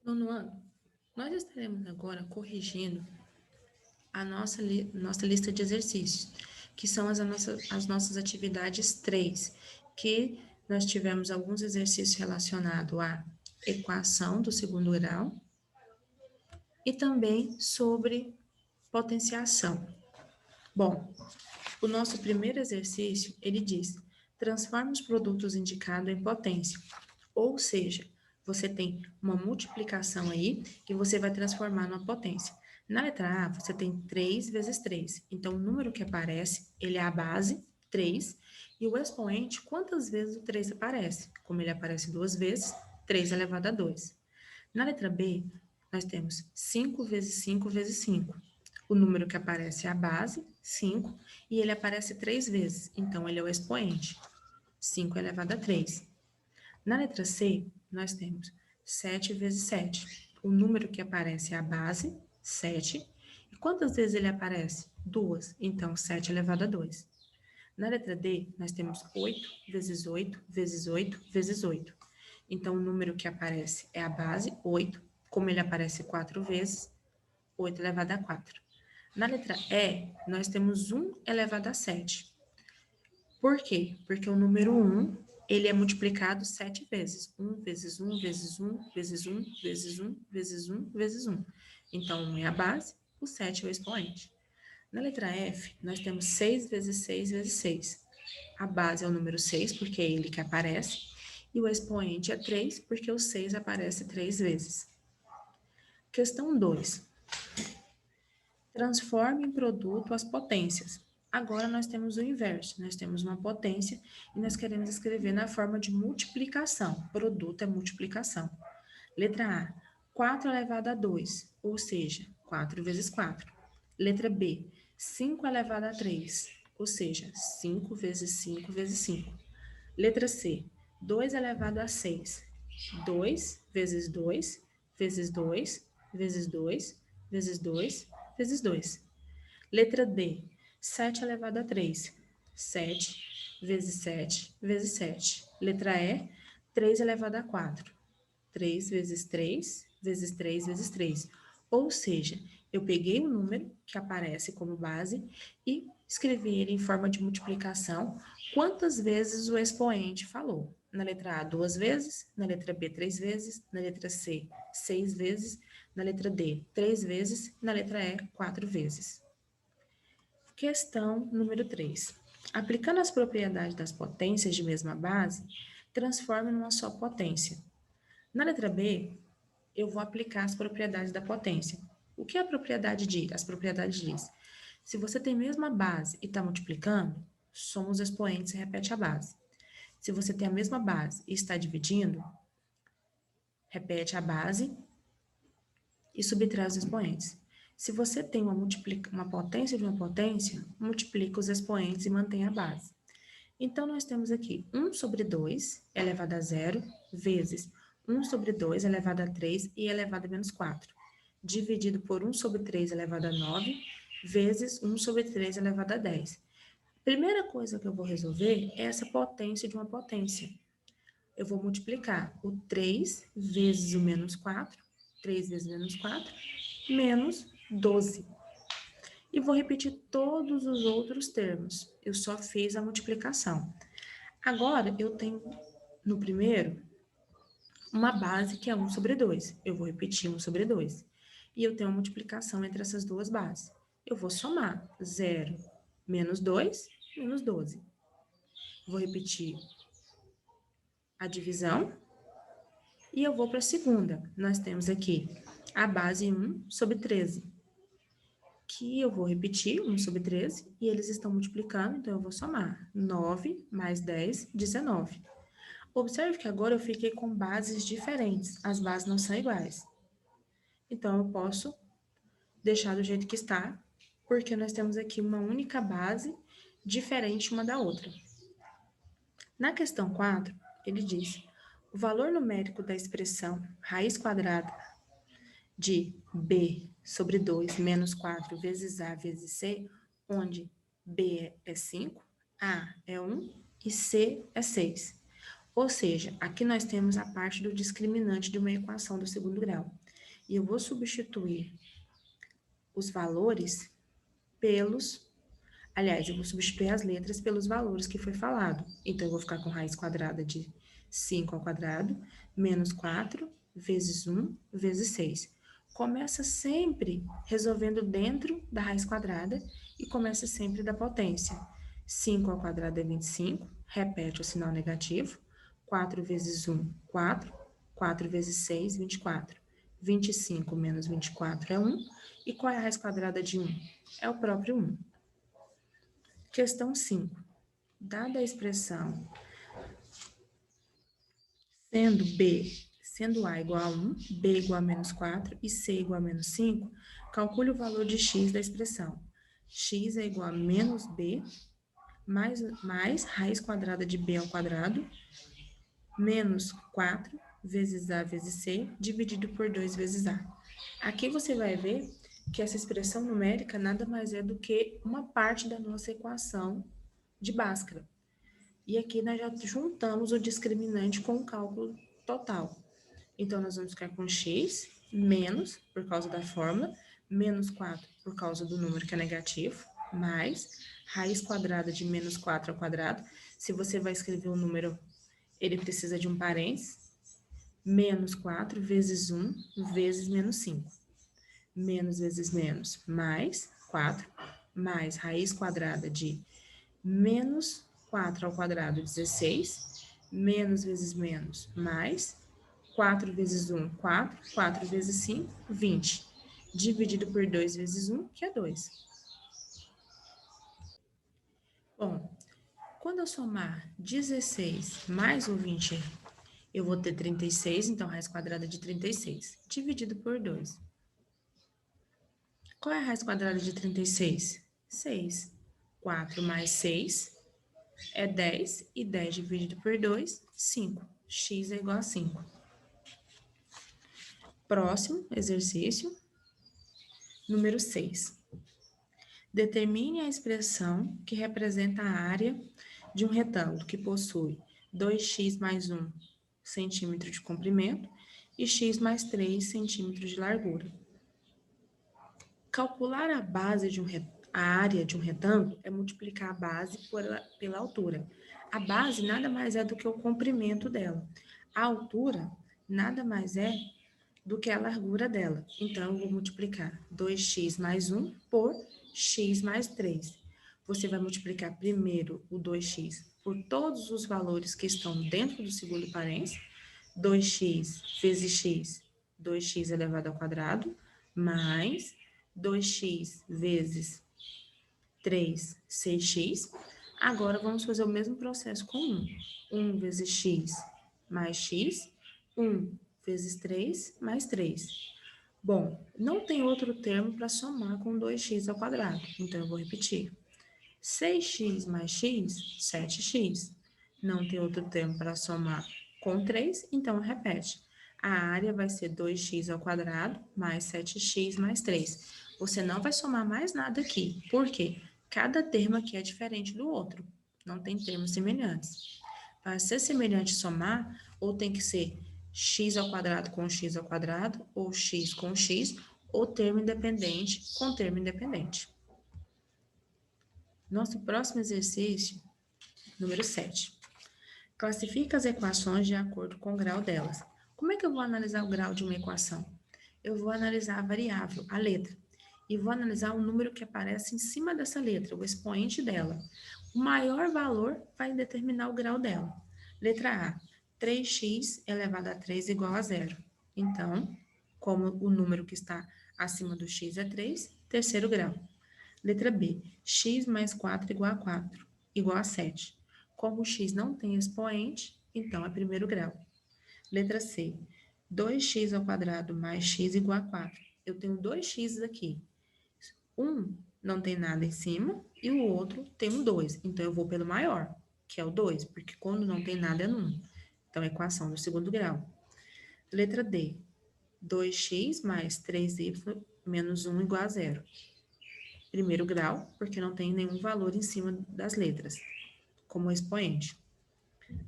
Nono ano, nós estaremos agora corrigindo a nossa lista de exercícios, que são as nossas atividades 3, que nós tivemos alguns exercícios relacionados à equação do segundo grau e também sobre potenciação. Bom, o nosso primeiro exercício, ele diz: transforme os produtos indicados em potência. Ou seja, você tem uma multiplicação aí que você vai transformar numa potência. Na letra A, você tem 3 vezes 3. Então, o número que aparece, ele é a base, 3, e o expoente, quantas vezes o 3 aparece? Como ele aparece duas vezes, 3 elevado a 2. Na letra B, nós temos 5 vezes 5 vezes 5. O número que aparece é a base, 5, e ele aparece 3 vezes, então ele é o expoente, 5 elevado a 3. Na letra C, nós temos 7 vezes 7. O número que aparece é a base, 7. E quantas vezes ele aparece? 2. Então, 7 elevado a 2. Na letra D, nós temos 8 vezes 8 vezes 8 vezes 8. Então, o número que aparece é a base, 8. Como ele aparece 4 vezes, 8 elevado a 4. Na letra E, nós temos 1 elevado a 7. Por quê? Porque o número 1, ele é multiplicado 7 vezes. 1 vezes 1 vezes 1 vezes 1 vezes 1 vezes 1 vezes 1. Então, 1 é a base, o 7 é o expoente. Na letra F, nós temos 6 vezes 6 vezes 6. A base é o número 6, porque é ele que aparece, e o expoente é 3, porque o 6 aparece 3 vezes. Questão 2. Transforme em produto as potências. Agora nós temos o inverso, nós temos uma potência e nós queremos escrever na forma de multiplicação. Produto é multiplicação. Letra A, 4 elevado a 2, ou seja, 4 vezes 4. Letra B, 5 elevado a 3, ou seja, 5 vezes 5 vezes 5. Letra C, 2 elevado a 6, 2 vezes 2 vezes 2 vezes 2 vezes 2 vezes 2. Letra D, 7 elevado a 3, 7 vezes 7 vezes 7. Letra E, 3 elevado a 4, 3 vezes 3 vezes 3 vezes 3. Ou seja, eu peguei o número que aparece como base e escrevi ele em forma de multiplicação, quantas vezes o expoente falou. Na letra A, 2 vezes, na letra B, 3 vezes, na letra C, 6 vezes, na letra D, 3 vezes, na letra E, 4 vezes. Questão número 3. Aplicando as propriedades das potências de mesma base, transforme numa só potência. Na letra B, eu vou aplicar as propriedades da potência. O que a propriedade diz? As propriedades diz: se você tem a mesma base e está multiplicando, soma os expoentes e repete a base. Se você tem a mesma base e está dividindo, repete a base e subtrai os expoentes. Se você tem uma potência de uma potência, multiplica os expoentes e mantém a base. Então, nós temos aqui 1 sobre 2 elevado a 0 vezes 1 sobre 2 elevado a 3 e elevado a menos 4, dividido por 1 sobre 3 elevado a 9 vezes 1 sobre 3 elevado a 10. Primeira coisa que eu vou resolver é essa potência de uma potência. Eu vou multiplicar o 3 vezes o menos 4, 3 vezes menos 4, menos 12. E vou repetir todos os outros termos. Eu só fiz a multiplicação. Agora, eu tenho, no primeiro, uma base que é 1 sobre 2. Eu vou repetir 1 sobre 2. E eu tenho uma multiplicação entre essas duas bases. Eu vou somar 0 menos 2, menos 12. Vou repetir a divisão. E eu vou para a segunda. Nós temos aqui a base 1 sobre 13. Que eu vou repetir, 1 sobre 13, e eles estão multiplicando, então eu vou somar. 9 mais 10, 19. Observe que agora eu fiquei com bases diferentes, as bases não são iguais. Então, eu posso deixar do jeito que está, porque nós temos aqui uma única base diferente uma da outra. Na questão 4, ele diz: o valor numérico da expressão raiz quadrada de b sobre 2 menos 4 vezes a vezes c, onde b é 5, a é 1 e c é 6. Ou seja, aqui nós temos a parte do discriminante de uma equação do segundo grau. E eu vou substituir os valores pelos... Aliás, eu vou substituir as letras pelos valores que foi falado. Então, eu vou ficar com raiz quadrada de 5 ao quadrado, menos 4, vezes 1, vezes 6. Começa sempre resolvendo dentro da raiz quadrada e começa sempre da potência. 5 ao quadrado é 25, repete o sinal negativo. 4 vezes 1, 4. 4 vezes 6, 24. 25 menos 24 é 1. E qual é a raiz quadrada de 1? É o próprio 1. Questão 5. Dada a expressão sendo A igual a 1, B igual a menos 4 e C igual a menos 5, calcule o valor de x da expressão. X é igual a menos B mais raiz quadrada de B ao quadrado, menos 4 vezes A vezes C, dividido por 2 vezes A. Aqui você vai ver que essa expressão numérica nada mais é do que uma parte da nossa equação de Bhaskara. E aqui nós já juntamos o discriminante com o cálculo total. Então, nós vamos ficar com x menos, por causa da fórmula, menos 4 por causa do número que é negativo, mais raiz quadrada de menos 4 ao quadrado. Se você vai escrever um número, ele precisa de um parênteses. Menos 4 vezes 1 vezes menos 5. Menos vezes menos, mais 4, mais raiz quadrada de menos 4 ao quadrado, 16, menos vezes menos, mais 4 vezes 1, 4, 4 vezes 5, 20, dividido por 2 vezes 1, que é 2. Bom, quando eu somar 16 mais o 20, eu vou ter 36, então raiz quadrada de 36, dividido por 2. Qual é a raiz quadrada de 36? 6. 4 mais 6 é 10, e 10 dividido por 2, 5. X é igual a 5. Próximo exercício, número 6. Determine a expressão que representa a área de um retângulo que possui 2x mais 1 centímetro de comprimento e x mais 3 centímetros de largura. Calcular a base de a área de um retângulo é multiplicar a base pela altura. A base nada mais é do que o comprimento dela. A altura nada mais é do que a largura dela. Então, eu vou multiplicar 2x mais 1 por x mais 3. Você vai multiplicar primeiro o 2x por todos os valores que estão dentro do segundo parênteses. 2x vezes x, 2x elevado ao quadrado, mais 2x vezes 3, 6x. Agora, vamos fazer o mesmo processo com 1. 1 vezes x mais x, 1 vezes 3 mais 3. Bom, não tem outro termo para somar com 2x ao quadrado, então eu vou repetir. 6x mais x, 7x. Não tem outro termo para somar com 3, então repete. A área vai ser 2x ao quadrado mais 7x mais 3. Você não vai somar mais nada aqui. Por quê? Cada termo aqui é diferente do outro. Não tem termos semelhantes. Para ser semelhante somar, ou tem que ser x ao quadrado com x ao quadrado, ou x com x, ou termo independente com termo independente. Nosso próximo exercício, número 7. Classifica as equações de acordo com o grau delas. Como é que eu vou analisar o grau de uma equação? Eu vou analisar a variável, a letra, e vou analisar o número que aparece em cima dessa letra, o expoente dela. O maior valor vai determinar o grau dela. Letra A, 3x elevado a 3 igual a 0. Então, como o número que está acima do x é 3, terceiro grau. Letra B, x mais 4 igual a 4, igual a 7. Como o x não tem expoente, então é primeiro grau. Letra C, 2x ao quadrado mais x igual a 4. Eu tenho 2x aqui. Um não tem nada em cima e o outro tem um 2. Então, eu vou pelo maior, que é o 2, porque quando não tem nada é no 1. Então, equação do segundo grau. Letra D, 2x mais 3y menos 1 igual a 0. Primeiro grau, porque não tem nenhum valor em cima das letras, como expoente.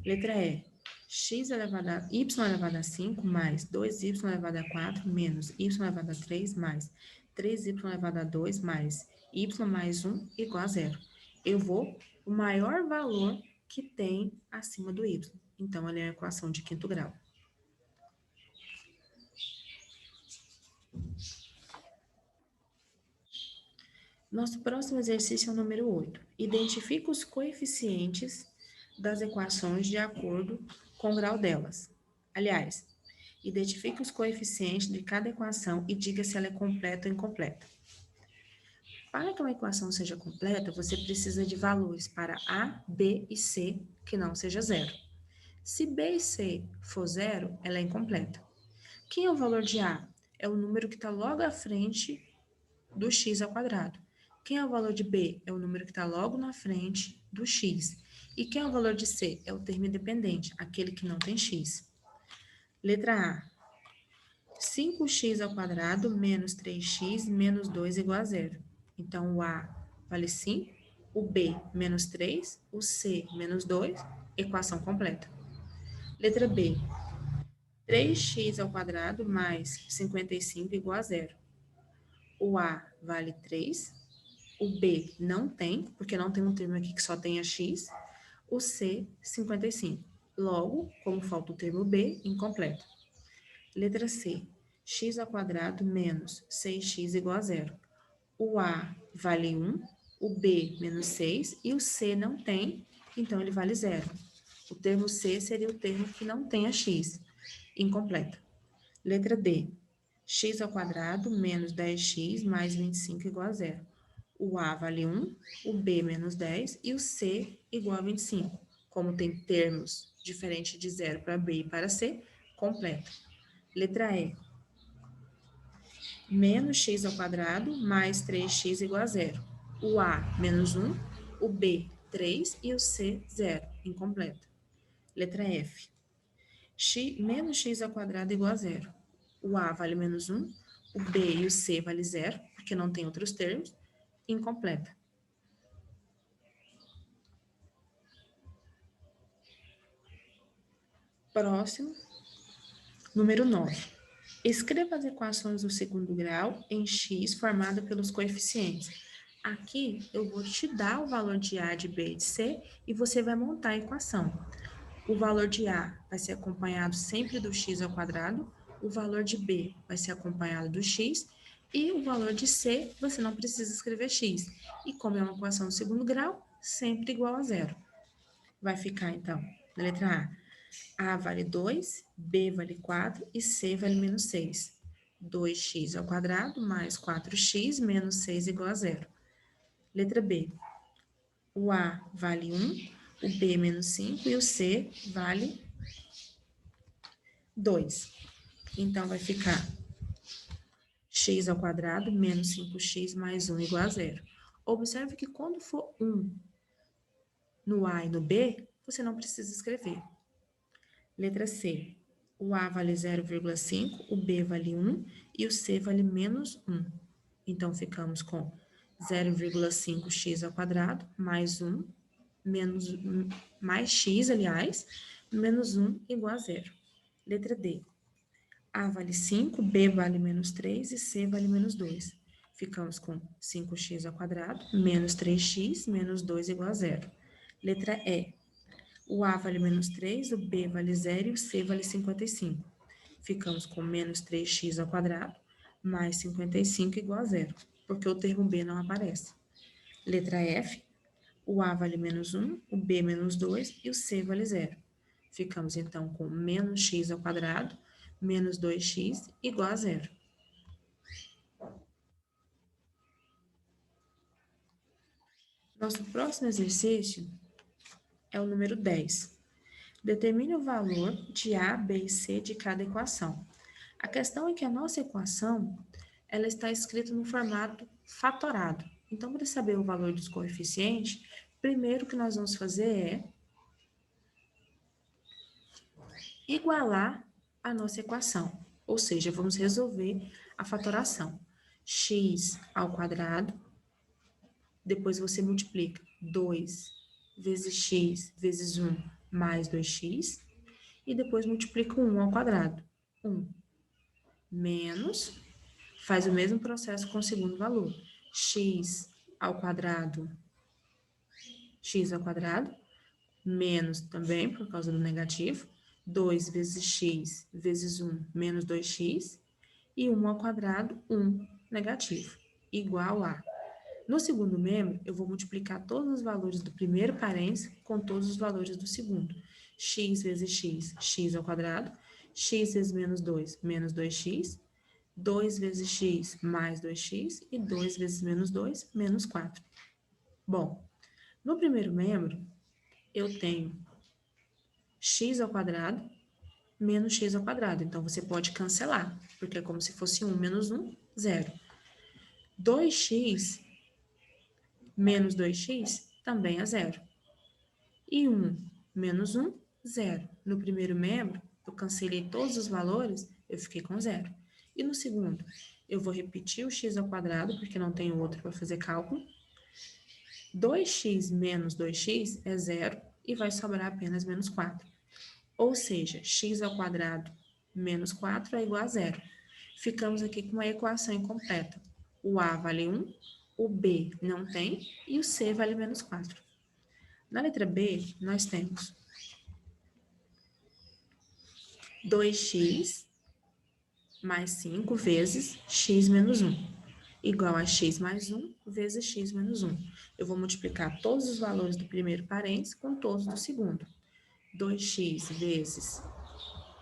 Letra E, y elevado a 5 mais 2y elevado a 4 menos y elevado a 3 mais 3y elevado a 2 mais y mais 1 igual a zero. Eu vou o maior valor que tem acima do y. Então, ela é a equação de quinto grau. Nosso próximo exercício é o número 8. Identifica os coeficientes das equações de acordo com o grau delas. Aliás, identifique os coeficientes de cada equação e diga se ela é completa ou incompleta. Para que uma equação seja completa, você precisa de valores para A, B e C que não seja zero. Se B e C for zero, ela é incompleta. Quem é o valor de A? É o número que está logo à frente do x ao quadrado. Quem é o valor de B? É o número que está logo na frente do x. E quem é o valor de C? É o termo independente, aquele que não tem x. Letra A. 5x ao quadrado menos 3x menos 2 igual a zero. Então, o A vale 5, o B menos 3, o C menos 2, equação completa. Letra B. 3x ao quadrado mais 55 igual a zero. O A vale 3, o B não tem, porque não tem um termo aqui que só tenha x, o C, 55. Logo, como falta o termo B, incompleto. Letra C, x ao quadrado menos 6x igual a zero. O A vale 1, o B menos 6 e o C não tem, então ele vale zero. O termo C seria o termo que não tenha x, incompleto. Letra D, x ao quadrado menos 10x mais 25 igual a zero. O A vale 1, o B menos 10 e o C igual a 25. Como tem termos diferentes de zero para B e para C, completo. Letra E, menos x ao quadrado mais 3x igual a zero. O A menos 1, o B 3 e o C 0, incompleto. Letra F, menos x ao quadrado igual a zero. O A vale menos 1, o B e o C vale 0, porque não tem outros termos, incompleta. Próximo, número 9. Escreva as equações do segundo grau em x formada pelos coeficientes. Aqui eu vou te dar o valor de A, de B e de C e você vai montar a equação. O valor de A vai ser acompanhado sempre do x ao quadrado, o valor de B vai ser acompanhado do x e o valor de C você não precisa escrever x. E como é uma equação do segundo grau, sempre igual a zero. Vai ficar então, na letra A vale 2, B vale 4 e C vale menos 6. 2x ao quadrado mais 4x menos 6 igual a zero. Letra B. O A vale 1, o B menos 5 e o C vale 2. Então, vai ficar x ao quadrado menos 5x mais 1 igual a zero. Observe que quando for 1 no A e no B, você não precisa escrever. Letra C. O A vale 0,5, o B vale 1 e o C vale menos 1. Então, ficamos com 0,5x ao quadrado mais 1, mais x, aliás, menos 1 igual a zero. Letra D. A vale 5, B vale menos 3 e C vale menos 2. Ficamos com 5x ao quadrado menos 3x menos 2 igual a zero. Letra E. O A vale menos 3, o B vale 0 e o C vale 55. Ficamos com menos 3x ao quadrado mais 55 igual a zero, porque o termo B não aparece. Letra F, o A vale menos 1, o B menos 2 e o C vale 0. Ficamos, então, com menos x ao quadrado menos 2x igual a zero. Nosso próximo exercício é o número 10. Determine o valor de A, B e C de cada equação. A questão é que a nossa equação ela está escrita no formato fatorado. Então, para saber o valor dos coeficientes, primeiro que nós vamos fazer é igualar a nossa equação. Ou seja, vamos resolver a fatoração. X ao quadrado, depois você multiplica 2 vezes x vezes 1 mais 2x, e depois multiplico 1 ao quadrado. 1 menos, faz o mesmo processo com o segundo valor. X ao quadrado, menos também, por causa do negativo, 2 vezes x vezes 1 menos 2x, e 1 ao quadrado, 1 negativo, igual a. No segundo membro, eu vou multiplicar todos os valores do primeiro parênteses com todos os valores do segundo. X vezes x, x ao quadrado, x vezes menos 2, menos 2x, 2 vezes x mais 2x, e 2 vezes menos 2, menos 4. Bom, no primeiro membro, eu tenho x ao quadrado menos x ao quadrado. Então, você pode cancelar, porque é como se fosse 1 menos 1, 0. 2x menos 2x também é 0. E 1 menos 1, 0. No primeiro membro, eu cancelei todos os valores, eu fiquei com 0. E no segundo, eu vou repetir o x ao quadrado, porque não tenho outro para fazer cálculo. 2x menos 2x é 0 e vai sobrar apenas menos 4. Ou seja, x ao quadrado menos 4 é igual a 0. Ficamos aqui com uma equação incompleta. O a vale 1, o b não tem e o c vale menos 4. Na letra B, nós temos 2x mais 5 vezes x menos 1, igual a x mais 1 vezes x menos 1. Eu vou multiplicar todos os valores do primeiro parênteses com todos do segundo. 2x vezes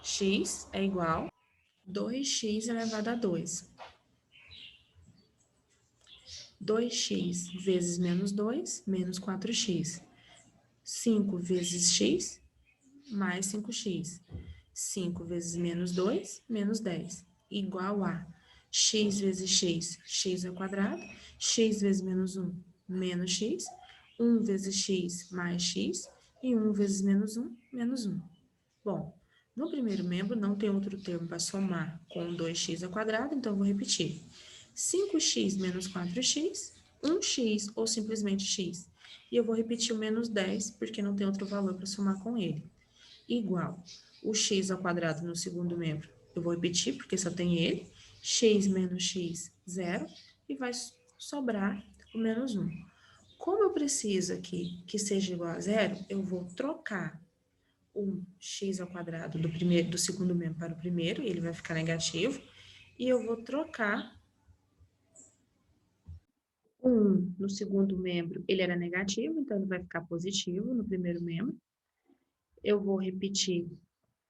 x é igual a 2x elevado a 2. 2x vezes menos 2, menos 4x. 5 vezes x, mais 5x. 5 vezes menos 2, menos 10. Igual a x vezes x, x ao quadrado. X vezes menos 1, menos x. 1 vezes x, mais x. E 1 vezes menos 1, menos 1. Bom, no primeiro membro não tem outro termo para somar com 2x ao quadrado, então eu vou repetir. 5x menos 4x, 1x ou simplesmente x. E eu vou repetir o menos 10, porque não tem outro valor para somar com ele. Igual o x ao quadrado no segundo membro. Eu vou repetir, porque só tem ele. X menos x, 0. E vai sobrar o menos 1. Como eu preciso aqui que seja igual a 0, eu vou trocar o x ao quadrado do segundo membro para o primeiro, e ele vai ficar negativo. E eu vou trocar o 1 no segundo membro, ele era negativo, então ele vai ficar positivo no primeiro membro. Eu vou repetir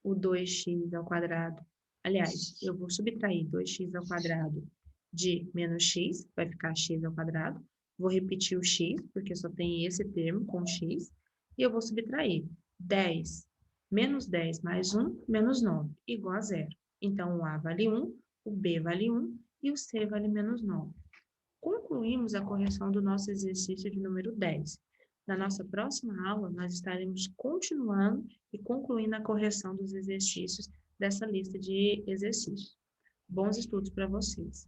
o 2x ao quadrado. Aliás, eu vou subtrair 2x ao quadrado de menos x, vai ficar x ao quadrado. Vou repetir o x, porque só tem esse termo com x. E eu vou subtrair 10 menos 10 mais 1, menos 9, igual a 0. Então, o a vale 1, o b vale 1 e o c vale menos 9. Concluímos a correção do nosso exercício de número 10. Na nossa próxima aula, nós estaremos continuando e concluindo a correção dos exercícios dessa lista de exercícios. Bons estudos para vocês!